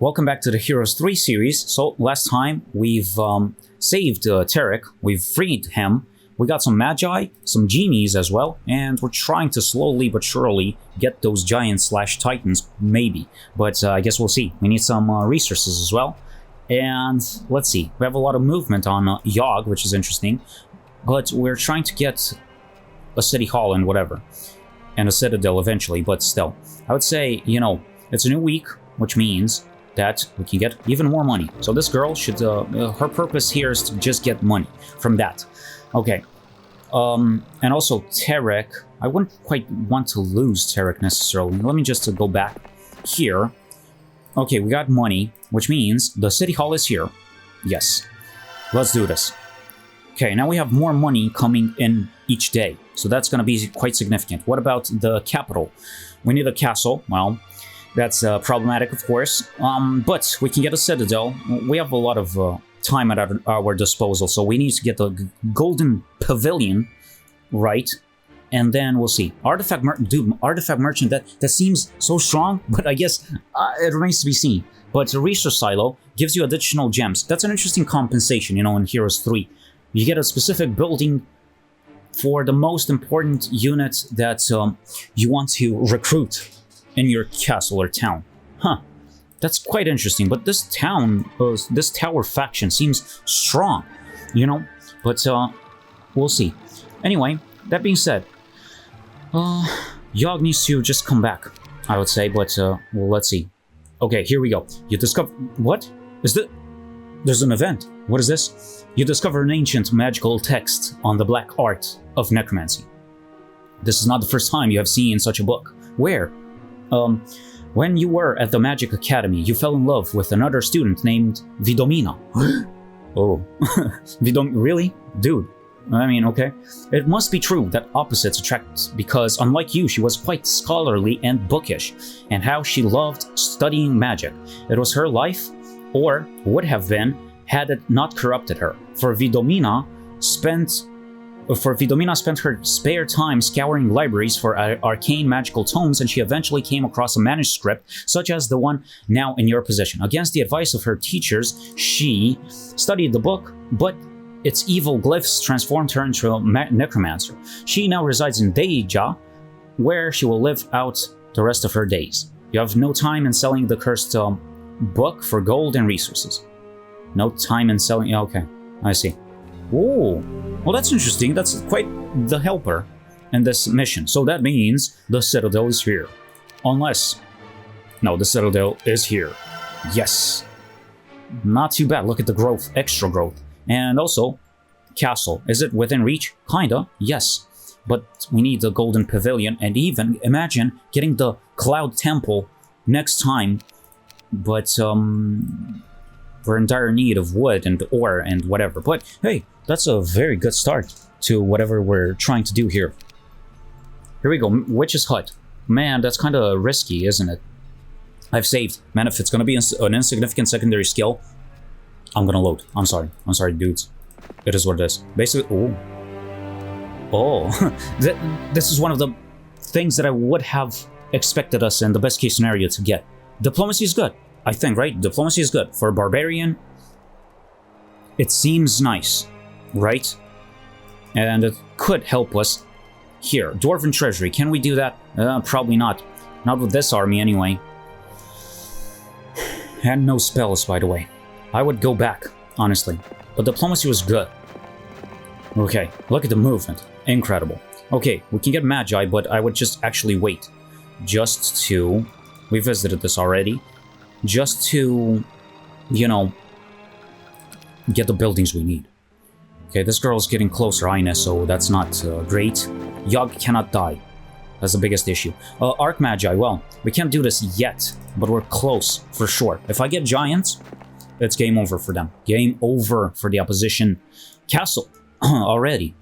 Welcome back to the Heroes 3 series. So last time we've saved Tarek, we've freed him, we got some magi, some genies as well, and we're trying to slowly but surely get those giants slash titans, maybe. But I guess we'll see. We need some resources as well. And let's see, we have a lot of movement on Yogg, which is interesting, but we're trying to get a city hall and whatever, and a citadel eventually, but still. I would say, you know, it's a new week, which means that we can get even more money. So this girl should, her purpose here is to just get money from that. Okay. And also Tarek, I wouldn't quite want to lose Tarek necessarily. Let me just go back here. Okay, we got money, which means the city hall is here. Yes. Let's do this. Okay, now we have more money coming in each day. So that's going to be quite significant. What about the capital? We need a castle. Well, that's problematic, of course, but we can get a citadel. We have a lot of time at our disposal, so we need to get the golden pavilion, right? And then we'll see. Artifact merchant, that seems so strong, but I guess it remains to be seen. But a resource silo gives you additional gems. That's an interesting compensation, you know, in Heroes 3. You get a specific building for the most important unit that you want to recruit in your castle or town. Huh. That's quite interesting, but this town, this tower faction seems strong, you know? But, we'll see. Anyway, that being said, Yogg needs to just come back, I would say, but, well, let's see. Okay, here we go. You discover... What? Is that... There's an event. What is this? You discover an ancient magical text on the black art of necromancy. This is not the first time you have seen such a book. Where? When you were at the Magic Academy, you fell in love with another student named Vidomina. Oh, really? Dude. I mean, okay. It must be true that opposites attract, because unlike you, she was quite scholarly and bookish, and how she loved studying magic. It was her life, or would have been, had it not corrupted her. For Vidomina spent her spare time scouring libraries for arcane magical tomes, and she eventually came across a manuscript such as the one now in your possession. Against the advice of her teachers, she studied the book, but its evil glyphs transformed her into a necromancer. She now resides in Deja, where she will live out the rest of her days. You have no time in selling the cursed book for gold and resources. No time in selling... Okay, I see. Oh, well, that's interesting. That's quite the helper in this mission. So that means the Citadel is here. Unless... No, the Citadel is here. Yes. Not too bad. Look at the growth. Extra growth. And also, castle. Is it within reach? Kinda. Yes. But we need the Golden Pavilion. And even, imagine getting the Cloud Temple next time. But, we're in dire need of wood and ore and whatever. But, hey, that's a very good start to whatever we're trying to do here. Here we go, Witch's Hut. Man, that's kind of risky, isn't it? I've saved. Man, if it's going to be an insignificant secondary skill, I'm going to load. I'm sorry, dudes. It is what it is. Basically, this is one of the things that I would have expected us in the best case scenario to get. Diplomacy is good, I think, right? Diplomacy is good. For a Barbarian, it seems nice, right? And it could help us here. Dwarven Treasury, can we do that? Probably not. Not with this army, anyway. And no spells, by the way. I would go back, honestly. But diplomacy was good. Okay, look at the movement. Incredible. Okay, we can get Magi, but I would just actually wait. Just to... We visited this already. Just to, you know, get the buildings we need. Okay, this girl's getting closer, Ina, so that's not great. Yogg cannot die. That's the biggest issue. Archmagi, well, we can't do this yet, but we're close, for sure. If I get giants, it's game over for them. Game over for the opposition castle already.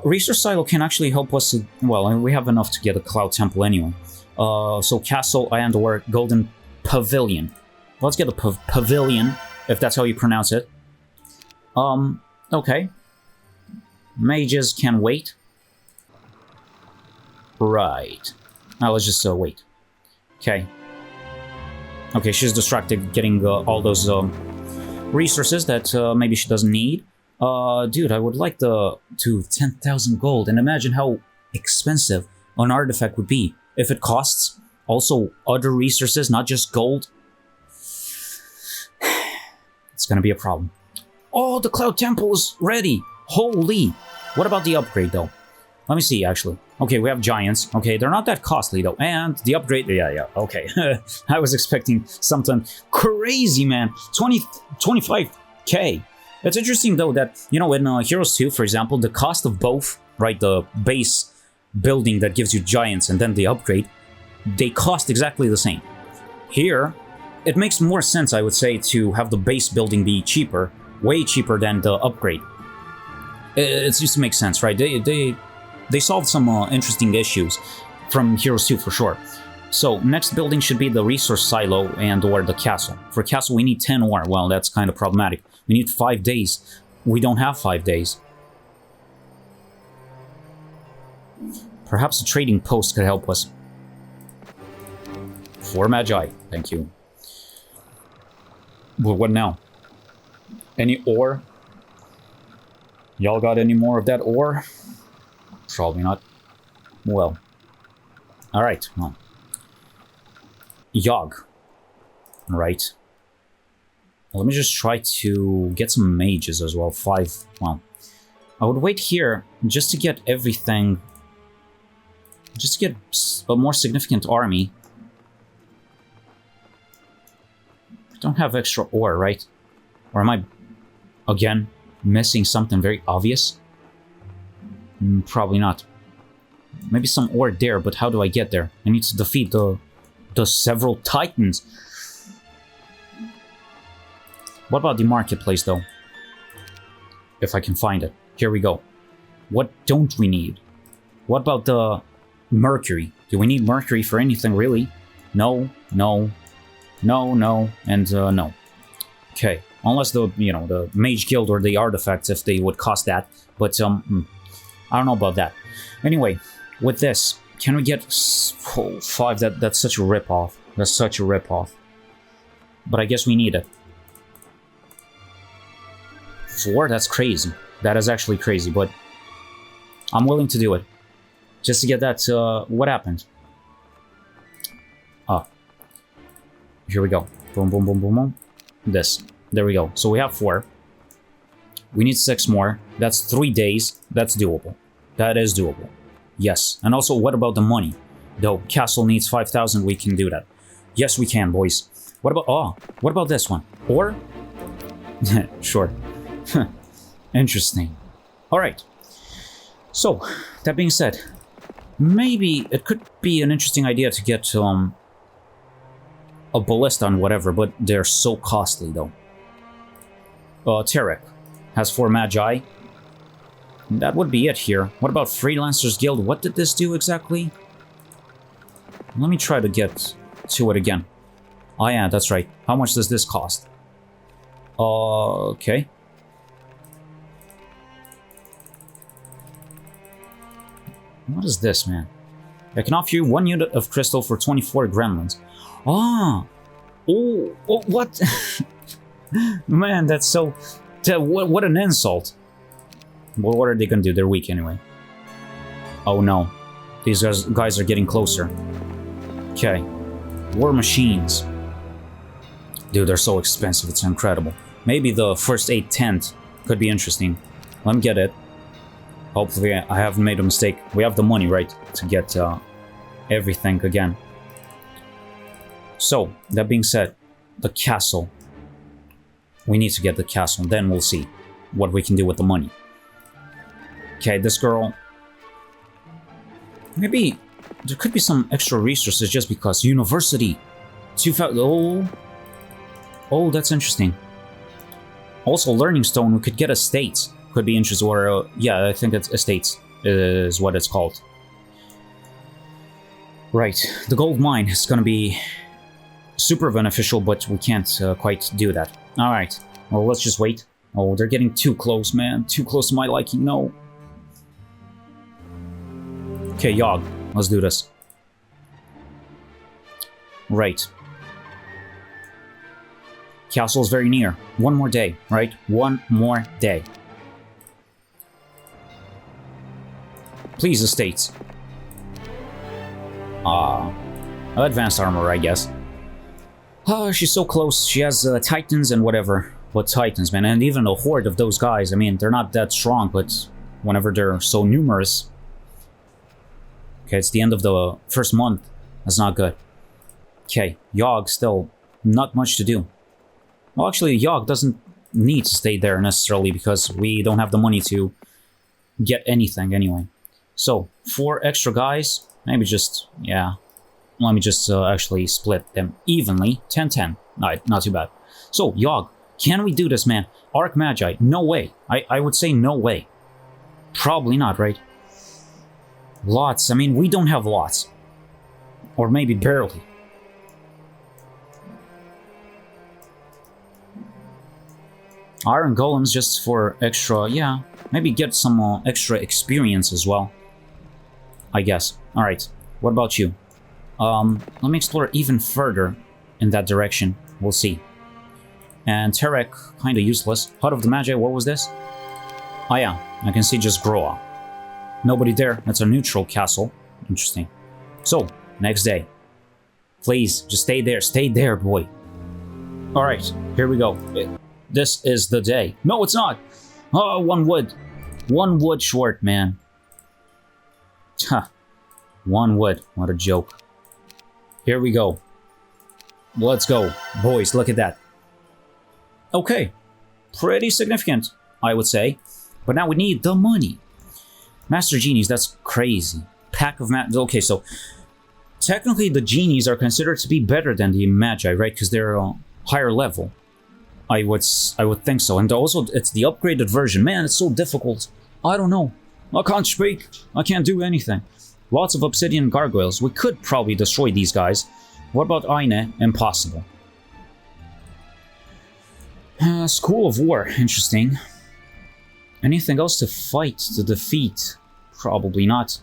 Resource Silo can actually help us, well, we have enough to get a Cloud Temple anyway. So castle and or Golden Pavilion. Let's get a pavilion, if that's how you pronounce it. Okay. Mages can wait. Right. Now let's just wait. Okay. Okay, she's distracted getting all those resources that maybe she doesn't need. Dude, I would like to 10,000 gold, and imagine how expensive an artifact would be if it costs also other resources, not just gold. It's gonna be a problem. Oh, the Cloud Temple is ready! Holy! What about the upgrade, though? Let me see, actually. Okay, we have giants. Okay, they're not that costly, though. And the upgrade... Yeah, okay. I was expecting something crazy, man. 25k. It's interesting, though, that, you know, in Heroes 2, for example, the cost of both, right, the base building that gives you giants and then the upgrade, they cost exactly the same. Here, it makes more sense, I would say, to have the base building be cheaper, way cheaper than the upgrade. It just makes sense, right? They solved some interesting issues from Heroes 2 for sure. So, next building should be the resource silo and or the castle. For castle, we need 10 ore. Well, that's kind of problematic. We need 5 days. We don't have 5 days. Perhaps a trading post could help us. 4 Magi. Thank you. But what now? Any ore? Y'all got any more of that ore? Probably not. Well. Alright, well. Yogg. Right. Let me just try to get some mages as well. 5. Well. I would wait here just to get everything. Just to get a more significant army. I don't have extra ore, right? Or am I, again, missing something very obvious? Probably not. Maybe some ore there, but how do I get there? I need to defeat the several titans. What about the marketplace, though? If I can find it. Here we go. What don't we need? What about the mercury? Do we need mercury for anything, really? No, no, no, no, and no. Okay. Unless the, you know, the Mage Guild or the artifacts, if they would cost that. But, I don't know about that. Anyway, with this, can we get 5? That's such a rip-off. That's such a rip-off. But I guess we need it. 4? That's crazy. That is actually crazy, but I'm willing to do it. Just to get that, what happened? Ah. Here we go. Boom, boom, boom, boom, boom. This. There we go. So we have 4. We need 6 more. That's 3 days. That's doable. That is doable. Yes. And also, what about the money? Though castle needs 5,000, we can do that. Yes, we can, boys. What about... Oh, what about this one? Or? Sure. Interesting. Alright. So, that being said, maybe it could be an interesting idea to get a ballista on whatever, but they're so costly, though. Tarek has 4 Magi. That would be it here. What about Freelancers Guild? What did this do exactly? Let me try to get to it again. Oh yeah, that's right. How much does this cost? Okay. What is this, man? I can offer you 1 unit of crystal for 24 gremlins. Ah! Oh, what? Man, that's so... What an insult. Well, what are they gonna do? They're weak anyway. Oh no. These guys are getting closer. Okay. War machines. Dude, they're so expensive. It's incredible. Maybe the first 8 tent could be interesting. Let me get it. Hopefully I haven't made a mistake. We have the money, right? To get everything again. So, that being said, the castle. We need to get the castle, then we'll see what we can do with the money. Okay, this girl... Maybe there could be some extra resources just because. University! 2,000... Oh... Oh, that's interesting. Also, Learning Stone, we could get estates. Could be interesting, or... yeah, I think it's estates is what it's called. Right, the gold mine is gonna be super beneficial, but we can't quite do that. Alright, well, let's just wait. Oh, they're getting too close, man. Too close to my liking, no. Okay, Yogg, let's do this. Right. Castle is very near. One more day, right? One more day. Please, estates. Advanced armor, I guess. Oh, she's so close. She has titans and whatever. What titans, man? And even a horde of those guys. I mean, they're not that strong, but whenever they're so numerous... Okay, it's the end of the first month. That's not good. Okay, Yogg still not much to do. Well, actually, Yogg doesn't need to stay there necessarily because we don't have the money to get anything anyway. So, 4 extra guys, maybe just, yeah. Let me just actually split them evenly. 10-10. Alright, not too bad. So, Yogg, can we do this, man? Arc Magi, no way. I would say no way. Probably not, right? Lots, I mean, we don't have lots. Or maybe barely. Iron Golems just for extra, yeah. Maybe get some extra experience as well. I guess. Alright, what about you? Let me explore even further in that direction. We'll see. And Terek, kinda useless. Hut of the Magi, what was this? Oh yeah, I can see just Groa. Nobody there, that's a neutral castle. Interesting. So, next day. Please, just stay there, boy. Alright, here we go. This is the day. No, it's not! Oh, 1 wood. 1 wood short, man. Huh. 1 wood. What a joke. Here we go. Let's go. Boys, look at that. Okay. Pretty significant, I would say. But now we need the money. Master Genies, that's crazy. Pack of okay, so... Technically, the Genies are considered to be better than the Magi, right? Because they're a higher level. I would think so. And also, it's the upgraded version. Man, it's so difficult. I don't know. I can't speak. I can't do anything. Lots of obsidian gargoyles. We could probably destroy these guys. What about Aine? Impossible. School of War. Interesting. Anything else to fight, to defeat? Probably not.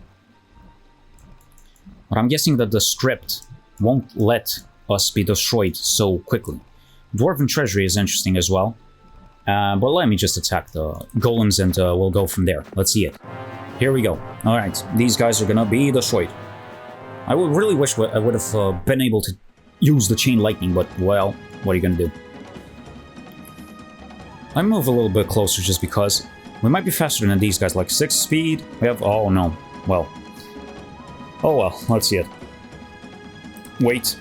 But I'm guessing that the script won't let us be destroyed so quickly. Dwarven Treasury is interesting as well. But let me just attack the golems and we'll go from there. Let's see it. Here we go. Alright, these guys are gonna be destroyed. I would really wish I would have been able to use the Chain Lightning, but, well, what are you gonna do? I move a little bit closer just because we might be faster than these guys, like 6 speed. We have, oh no, well. Oh well, let's see it. Wait.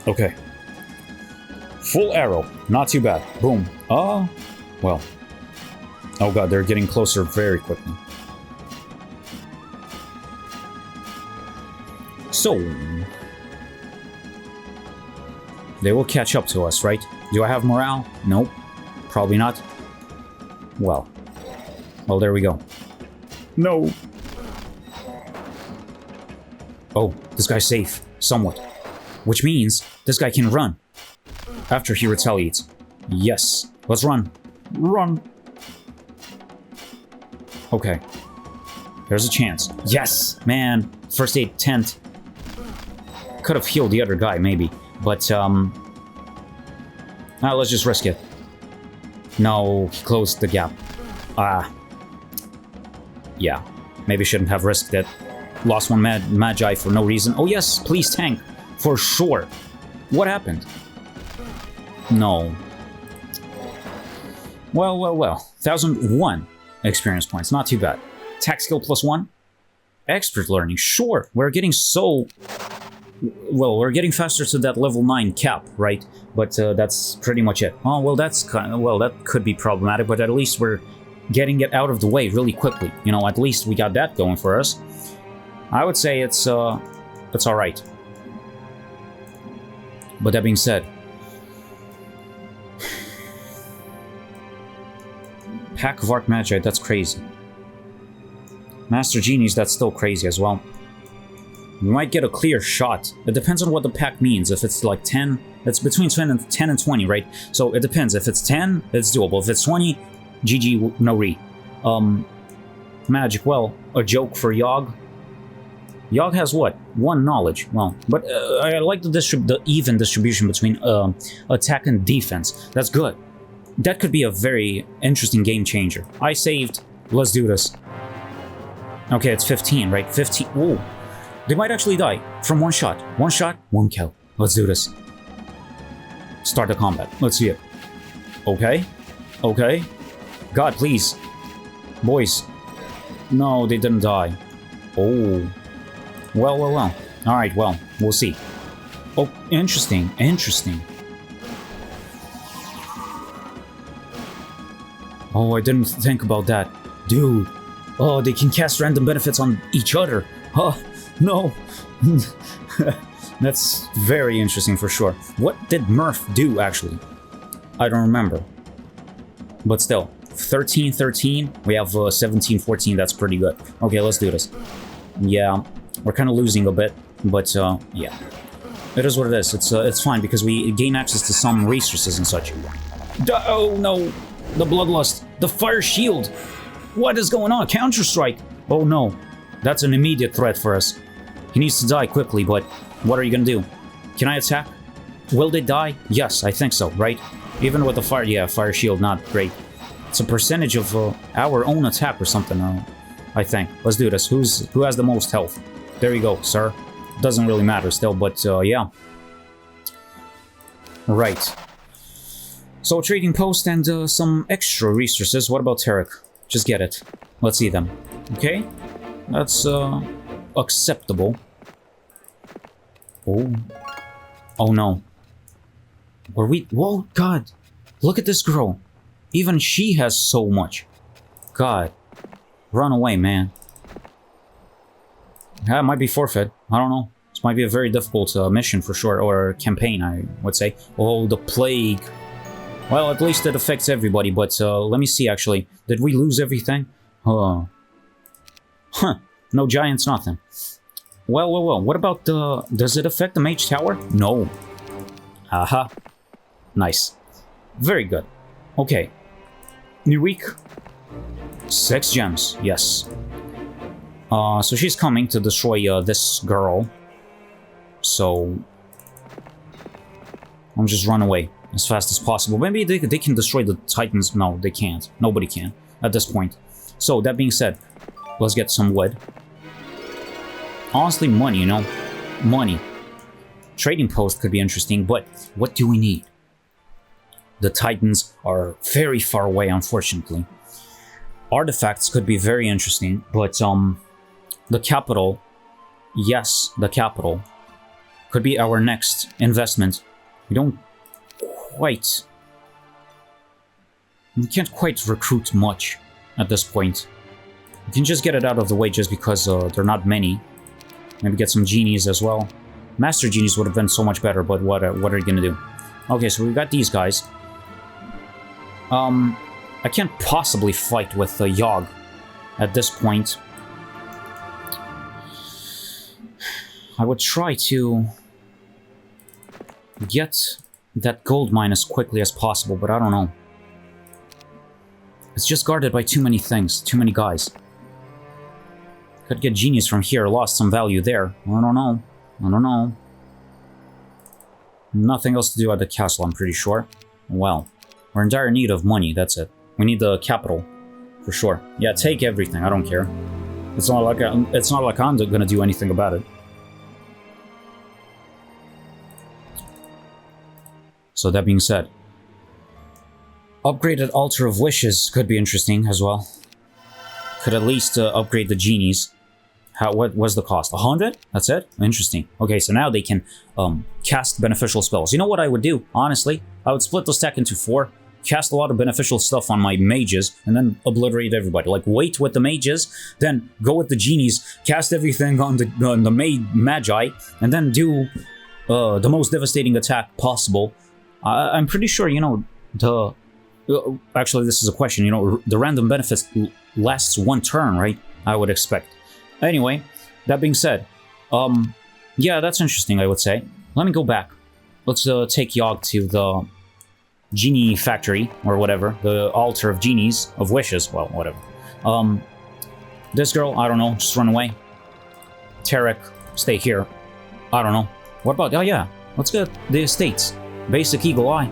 Okay. Full arrow, not too bad. Boom. Well. Oh god, they're getting closer very quickly. So... They will catch up to us, right? Do I have morale? Nope. Probably not. Well. Well, there we go. No! Oh, this guy's safe. Somewhat. Which means this guy can run. After he retaliates. Yes. Let's run. Run! Okay. There's a chance. Yes! Man. First aid tent. Could have healed the other guy, maybe. But, let's just risk it. No, he closed the gap. Yeah. Maybe shouldn't have risked it. Lost 1 Magi for no reason. Oh yes, please tank. For sure. What happened? No. Well. 1001 experience points. Not too bad. Attack skill +1. Expert learning. Sure. We're getting so... Well, we're getting faster to that level 9 cap, right? But that's pretty much it. Oh, well, that's kind of... Well, that could be problematic, but at least we're getting it out of the way really quickly. You know, at least we got that going for us. I would say it's alright. But that being said... Pack of Arc Magi, that's crazy. Master Genies, that's still crazy as well. We might get a clear shot. It depends on what the pack means. If it's like 10, it's between 10 and 20, right? So it depends. If it's 10, it's doable. If it's 20, GG, no re. Magic, well, a joke for Yogg. Yogg has what? 1 knowledge. Well, but I like the even distribution between attack and defense. That's good. That could be a very interesting game changer. I saved. Let's do this. Okay, it's 15, right? 15. Ooh. They might actually die from 1 shot. 1 shot, 1 kill. Let's do this. Start the combat. Let's see it. Okay. Okay. God, please. Boys. No, they didn't die. Oh. Well, well, well. Alright, well, we'll see. Oh, interesting. Interesting. Oh, I didn't think about that. Dude. Oh, they can cast random benefits on each other. Oh, no. That's very interesting for sure. What did Murph do, actually? I don't remember. But still. 13-13. We have 17-14. That's pretty good. Okay, let's do this. Yeah. We're kind of losing a bit. But, yeah. It is what it is. It's fine because we gain access to some resources and such. Oh, no. The Bloodlust. The Fire Shield. What is going on? Counter-Strike. Oh, no. That's an immediate threat for us. He needs to die quickly, but what are you gonna do? Can I attack? Will they die? Yes, I think so, right? Even with the fire... Yeah, Fire Shield, not great. It's a percentage of our own attack or something, I think. Let's do this. Who has the most health? There you go, sir. Doesn't really matter still, but yeah. Right. So, trading post and some extra resources. What about Tarek? Just get it. Let's see them. Okay? That's, acceptable. Oh. Oh, no. Were we... Whoa, God. Look at this girl. Even she has so much. God. Run away, man. Yeah, it might be forfeit. I don't know. This might be a very difficult mission for sure. Or campaign, I would say. Oh, the plague. Well, at least it affects everybody, but let me see, actually. Did we lose everything? Huh. No giants, nothing. Well, well, well. What about the... Does it affect the Mage Tower? No. Aha. Nice. Very good. Okay. New week. 6 gems. Yes. So she's coming to destroy this girl. So... I'll just run away as fast as possible. Maybe they can destroy the Titans. No, they can't. Nobody can at this point. So, that being said, let's get some wood. Honestly, money, you know? Money. Trading post could be interesting, but what do we need? The Titans are very far away, unfortunately. Artifacts could be very interesting, but the capital, yes, the capital, could be our next investment. We don't quite... We can't quite recruit much at this point. We can just get it out of the way just because there are not many. Maybe get some genies as well. Master genies would have been so much better, but what are you gonna do? Okay, so we got these guys. I can't possibly fight with Yogg at this point. I would try to get that gold mine as quickly as possible, but I don't know. It's just guarded by too many things, too many guys. Could get genius from here, lost some value there. I don't know. I don't know. Nothing else to do at the castle, I'm pretty sure. Well, we're in dire need of money, that's it. We need the capital, for sure. Yeah, take everything, I don't care. It's not like I'm gonna do anything about it. So that being said, upgraded Altar of Wishes could be interesting as well. Could at least upgrade the genies. What was the cost? 100? That's it? Interesting. Okay, so now they can cast beneficial spells. You know what I would do, honestly? I would split the stack into 4, cast a lot of beneficial stuff on my mages, and then obliterate everybody. Like, wait with the mages, then go with the genies, cast everything on the magi, and then do the most devastating attack possible. I'm pretty sure, you know, actually, this is a question, you know, the random benefits lasts 1 turn, right? I would expect. Anyway, that being said, yeah, that's interesting, I would say. Let me go back. Let's take Yogg to the Genie Factory, or whatever. The Altar of Genies, of Wishes, well, whatever. This girl, I don't know, just run away. Tarek, stay here. I don't know. What about... Oh, yeah. Let's get the estates. Basic Eagle Eye.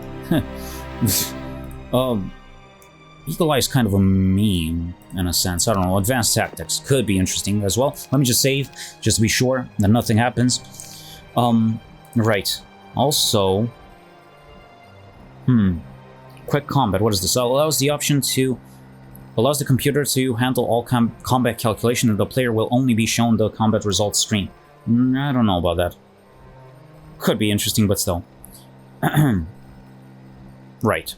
Eagle Eye is kind of a meme, in a sense. I don't know. Advanced Tactics could be interesting as well. Let me just save, just to be sure that nothing happens. Right. Also... Quick combat, what is this? Allows the option to... Allows the computer to handle all combat calculation, and the player will only be shown the combat results screen. I don't know about that. Could be interesting, but still. Right.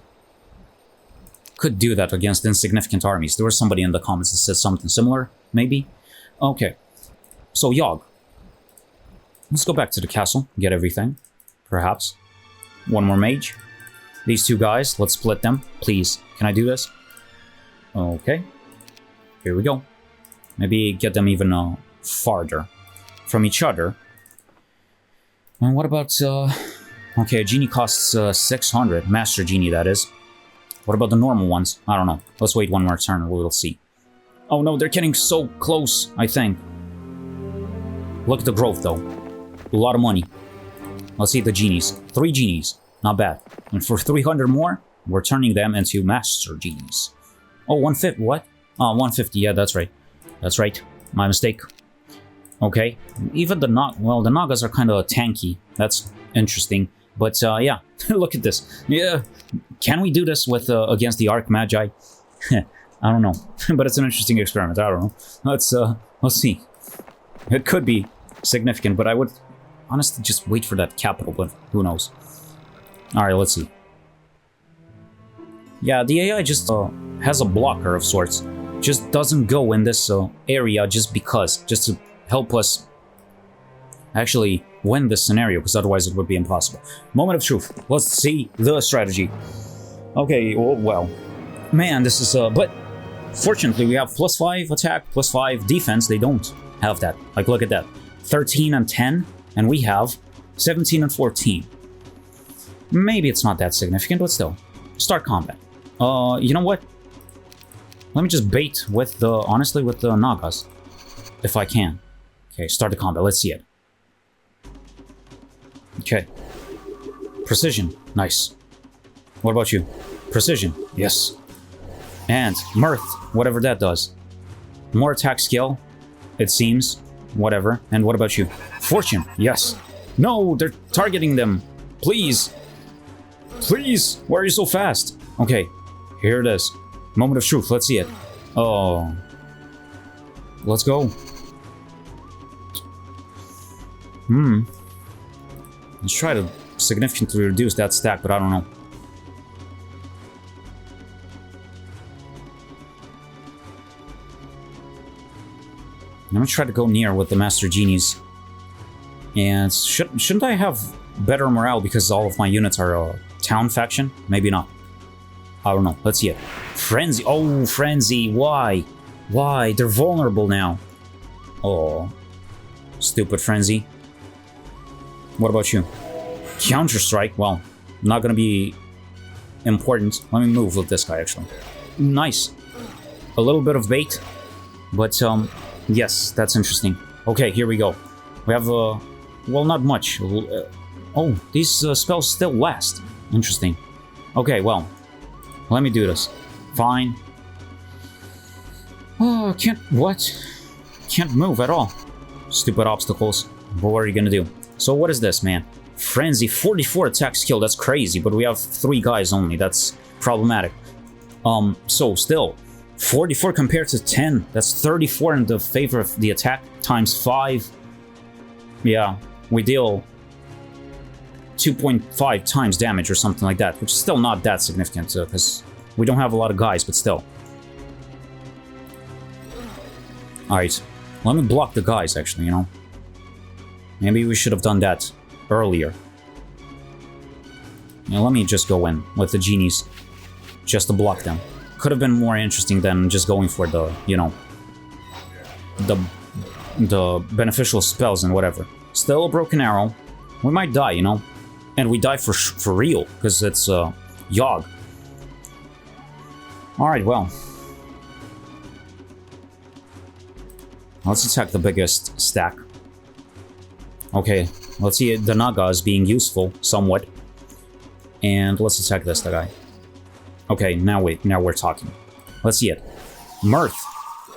Could do that against insignificant armies. There was somebody in the comments that said something similar, maybe? Okay. So, Yogg. Let's go back to the castle, get everything. Perhaps. One more mage. These two guys, let's split them. Please, can I do this? Okay. Here we go. Maybe get them even farther from each other. And what about... Okay, a genie costs 600. Master genie, that is. What about the normal ones? I don't know. Let's wait one more turn and we'll see. Oh no, they're getting so close, I think. Look at the growth, though. A lot of money. Let's see the genies. 3 genies. Not bad. And for 300 more, we're turning them into Master Genies. Oh, 150. What? Oh, 150. Yeah, that's right. That's right. My mistake. Okay. Even the Well, the Nagas are kind of tanky. That's interesting. But, yeah. Look at this. Yeah. Can we do this with against the Arc Magi? I don't know. But it's an interesting experiment. I don't know. Let's see. It could be significant, but I would honestly just wait for that capital, but who knows. Alright, let's see. Yeah, the AI just has a blocker of sorts. Just doesn't go in this area just because. Just to help us actually win this scenario, because otherwise it would be impossible. Moment of truth. Let's see the strategy. Okay, well. Man, this is... But fortunately, we have +5 attack, +5 defense. They don't have that. Like, look at that. 13 and 10, and we have 17 and 14. Maybe it's not that significant, but still. Start combat. You know what? Let me just bait with the... Honestly, with the Nagas. If I can. Okay, start the combat. Let's see it. Okay. Precision. Nice. What about you? Precision. Yes. And Mirth. Whatever that does. More attack skill. It seems. Whatever. And what about you? Fortune. Yes. No, they're targeting them. Please. Please. Why are you so fast? Okay. Here it is. Moment of truth. Let's see it. Oh. Let's go. Let's try to significantly reduce that stack, but I don't know. I'm gonna try to go near with the Master Genies. And shouldn't I have better morale because all of my units are a town faction? Maybe not. I don't know. Let's see it. Frenzy. Oh, Frenzy. Why? Why? They're vulnerable now. Oh. Stupid Frenzy. What about you? Counter-Strike? Well, not gonna be important. Let me move with this guy, actually. Nice. A little bit of bait. But, yes, that's interesting. Okay, here we go. We have, well, not much. Oh, these spells still last. Interesting. Okay, well, let me do this. Fine. Oh, can't... What? Can't move at all. Stupid obstacles. But what are you gonna do? So what is this, man? Frenzy, 44 attack skill. That's crazy, but we have 3 guys only. That's problematic. So still, 44 compared to 10. That's 34 in the favor of the attack times 5. Yeah, we deal 2.5 times damage or something like that, which is still not that significant because we don't have a lot of guys, but still. Alright, let me block the guys, actually, you know. Maybe we should have done that earlier. Yeah, let me just go in with the genies, just to block them. Could have been more interesting than just going for the, you know, the beneficial spells and whatever. Still a broken arrow. We might die, you know, and we die for real because it's Yogg. All right, well, let's attack the biggest stack. Okay, let's see the Naga is being useful somewhat. And let's attack this guy. Okay, now we're talking. Let's see it. Mirth.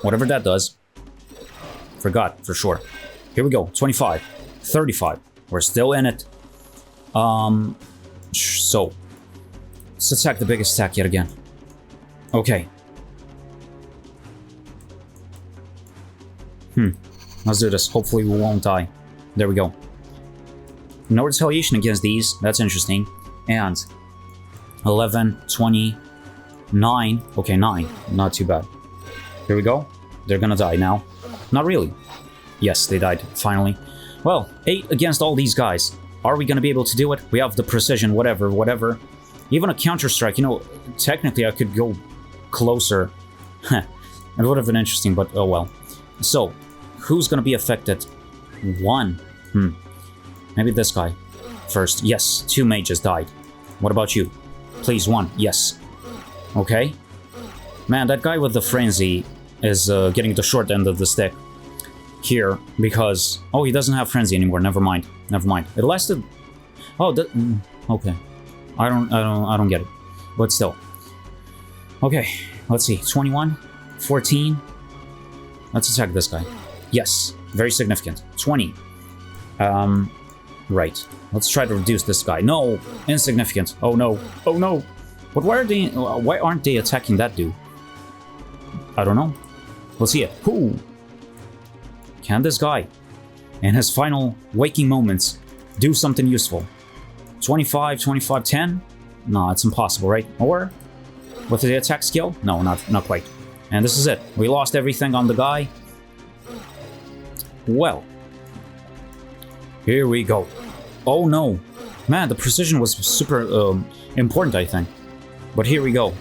Whatever that does. Forgot, for sure. Here we go. 25. 35. We're still in it. So. Let's attack the biggest attack yet again. Okay. Let's do this. Hopefully we won't die. There we go. No retaliation against these. That's interesting. And 11, 20, 9. Okay, 9. Not too bad. Here we go. They're gonna die now. Not really. Yes, they died, finally. Well, 8 against all these guys. Are we gonna be able to do it? We have the precision, whatever. Even a counter-strike, you know, technically I could go closer. It would have been interesting, but oh well. So, who's gonna be affected? 1. Maybe this guy first. Yes, 2 mages died. What about you? Please, 1. Yes. Okay. Man, that guy with the frenzy is getting the short end of the stick here because... Oh, he doesn't have frenzy anymore. Never mind. It lasted... Oh, okay. I don't get it. But still. Okay, let's see. 21, 14. Let's attack this guy. Yes, very significant. 20. Right. Let's try to reduce this guy. No, insignificant. Oh no. But why aren't they attacking that dude? I don't know. We'll see it. Who? Can this guy, in his final waking moments, do something useful? 25, 25, 10? No, it's impossible, right? Or with the attack skill? No, not quite. And this is it. We lost everything on the guy. Well, here we go. Oh no. Man, the precision was super important, I think. But here we go.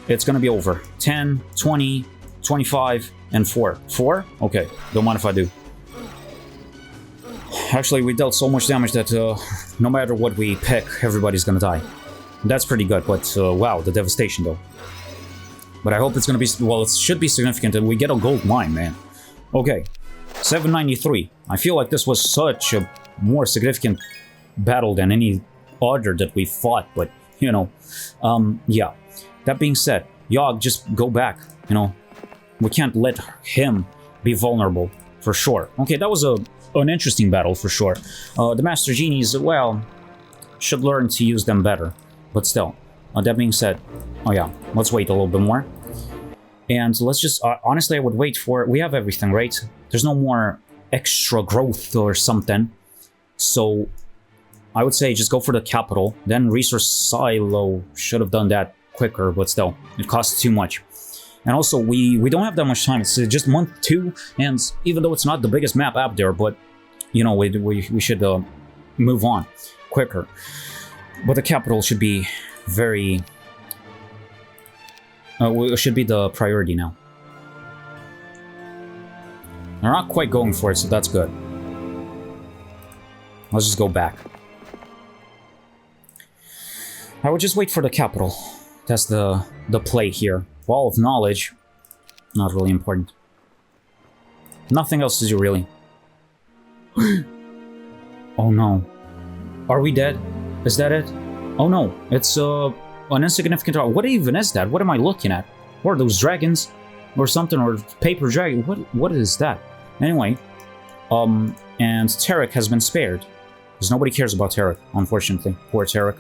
It's gonna be over. 10, 20, 25, and 4. 4? Okay, don't mind if I do. Actually, we dealt so much damage that no matter what we pick, everybody's gonna die. That's pretty good, but wow, the devastation though. But I hope it's gonna be... Well, it should be significant and we get a gold mine, man. Okay, 793. I feel like this was such a more significant battle than any other that we fought, but, you know, yeah. That being said, Yogg, just go back, you know. We can't let him be vulnerable, for sure. Okay, that was an interesting battle, for sure. The Master Genies, well, should learn to use them better, but still. That being said, oh yeah, let's wait a little bit more. And let's just, honestly, I would wait for, we have everything, right? There's no more extra growth or something. So, I would say just go for the capital, then resource silo. Should have done that quicker, but still, it costs too much. And also, we don't have that much time. It's just month 2, and even though it's not the biggest map out there, but, you know, we should move on quicker. But the capital should be very... should be the priority now. They're not quite going for it, so that's good. Let's just go back. I would just wait for the capital. That's the play here. Wall of knowledge. Not really important. Nothing else to do, really. Oh no. Are we dead? Is that it? Oh no. It's an insignificant... What even is that? What am I looking at? What are those dragons? Or something? Or paper dragon? What is that? Anyway. And Tarek has been spared. Because nobody cares about Tarek, unfortunately. Poor Tarek.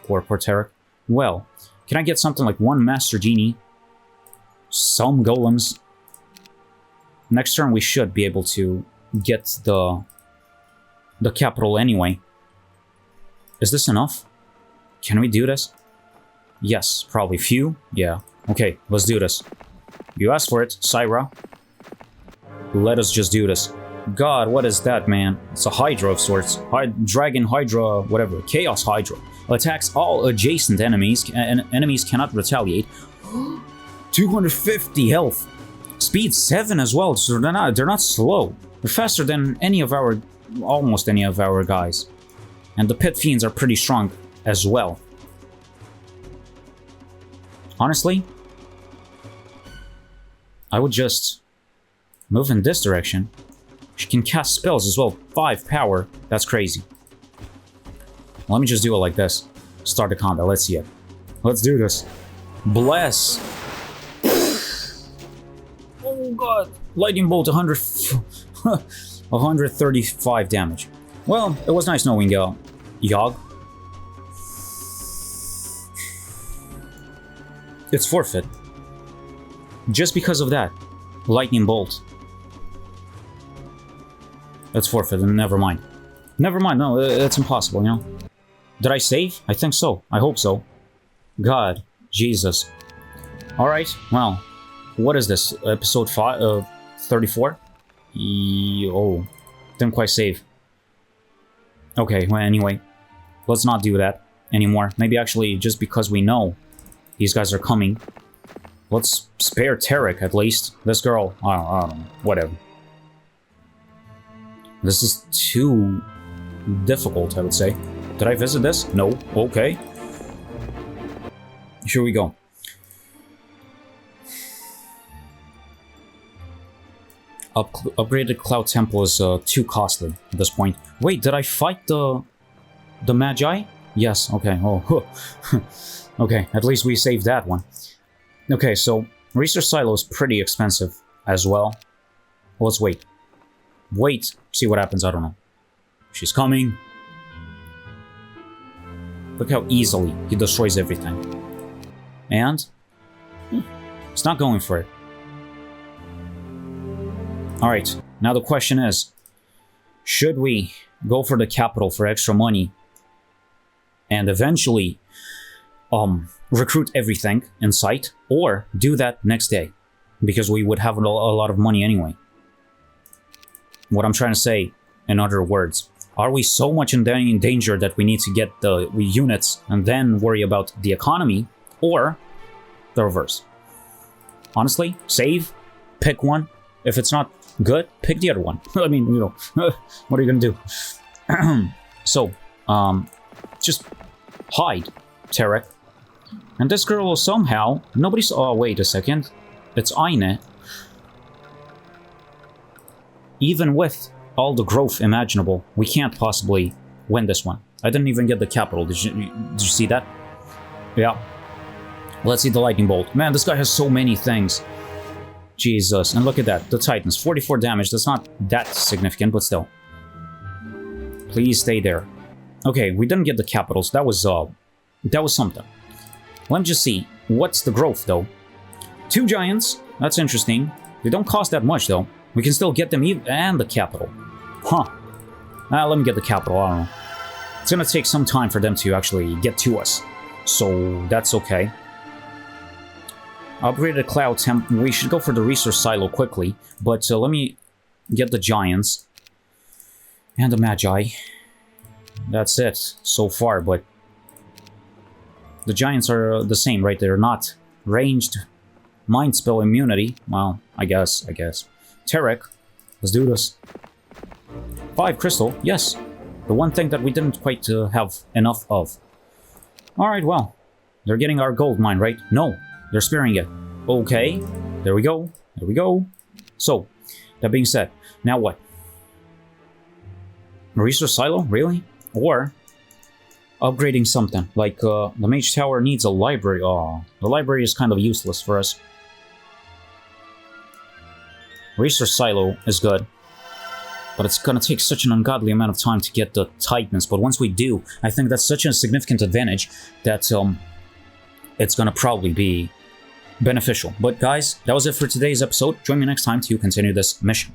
Poor Tarek. Well, can I get something like 1 Master Genie? Some golems. Next turn we should be able to get the capital anyway. Is this enough? Can we do this? Yes, probably. Few? Yeah. Okay, let's do this. You asked for it, Syra. Let us just do this. God, what is that, man? It's a Hydra of sorts. Dragon, Hydra, whatever. Chaos Hydra. Attacks all adjacent enemies, and enemies cannot retaliate. 250 health. Speed 7 as well, so they're not slow. They're faster than almost any of our guys. And the Pit Fiends are pretty strong as well. Honestly, I would just move in this direction. She can cast spells as well. 5 power. That's crazy. Let me just do it like this. Start the combat. Let's see it. Let's do this. Bless. Oh god. Lightning bolt 100... 135 damage. Well, it was nice knowing Yogg. It's forfeit. Just because of that. Lightning bolt. It's forfeit, and never mind. Never mind, no, it's impossible, you know? Did I save? I think so. I hope so. God. Jesus. Alright, well. What is this? Episode 34? Oh. Didn't quite save. Okay, well, anyway. Let's not do that anymore. Maybe actually, just because we know these guys are coming, let's spare Tarek, at least. This girl, I don't know, whatever. This is too difficult, I would say. Did I visit this? No. Okay. Here we go. Upgraded Cloud Temple is too costly at this point. Wait, did I fight the Magi? Yes, okay. Oh, okay, at least we saved that one. Okay, so Research Silo is pretty expensive as well. Let's wait. Wait, see what happens, I don't know. She's coming. Look how easily he destroys everything. And it's not going for it. Alright, now the question is, should we go for the capital for extra money and eventually recruit everything in sight, or do that next day? Because we would have a lot of money anyway. What I'm trying to say, in other words, are we so much in danger that we need to get the units and then worry about the economy, or the reverse? Honestly, save, pick one. If it's not good, pick the other one. I mean, you know, what are you gonna do? So, just hide, Tarek. And this girl will somehow... Nobody's... Oh, wait a second. It's Aine. Even with all the growth imaginable, we can't possibly win this one. I didn't even get the capital. Did you see that? Yeah. Let's see the lightning bolt. Man, this guy has so many things. Jesus. And look at that. The Titans. 44 damage. That's not that significant, but still. Please stay there. Okay, we didn't get the capitals. That was something. Let me just see. What's the growth, though? 2 giants. That's interesting. They don't cost that much, though. We can still get them and the capital. Huh. Let me get the capital. I don't know. It's gonna take some time for them to actually get to us. So, that's okay. Upgraded Cloud Temple. We should go for the Resource Silo quickly. But let me get the giants. And the Magi. That's it so far, but... The giants are the same, right? They're not ranged mind spell immunity. Well, I guess. Tarek, let's do this. 5 crystal, yes. The one thing that we didn't quite have enough of. Alright, well. They're getting our gold mine, right? No, they're sparing it. Okay, there we go. There we go. So, that being said, now what? Resource Silo? Really? Or... upgrading something, like the Mage Tower needs a library. Oh, the library is kind of useless for us. Resource Silo is good, but it's gonna take such an ungodly amount of time to get the Titans. But once we do, I think that's such a significant advantage that it's gonna probably be beneficial. But guys, that was it for today's episode. Join me next time to continue this mission.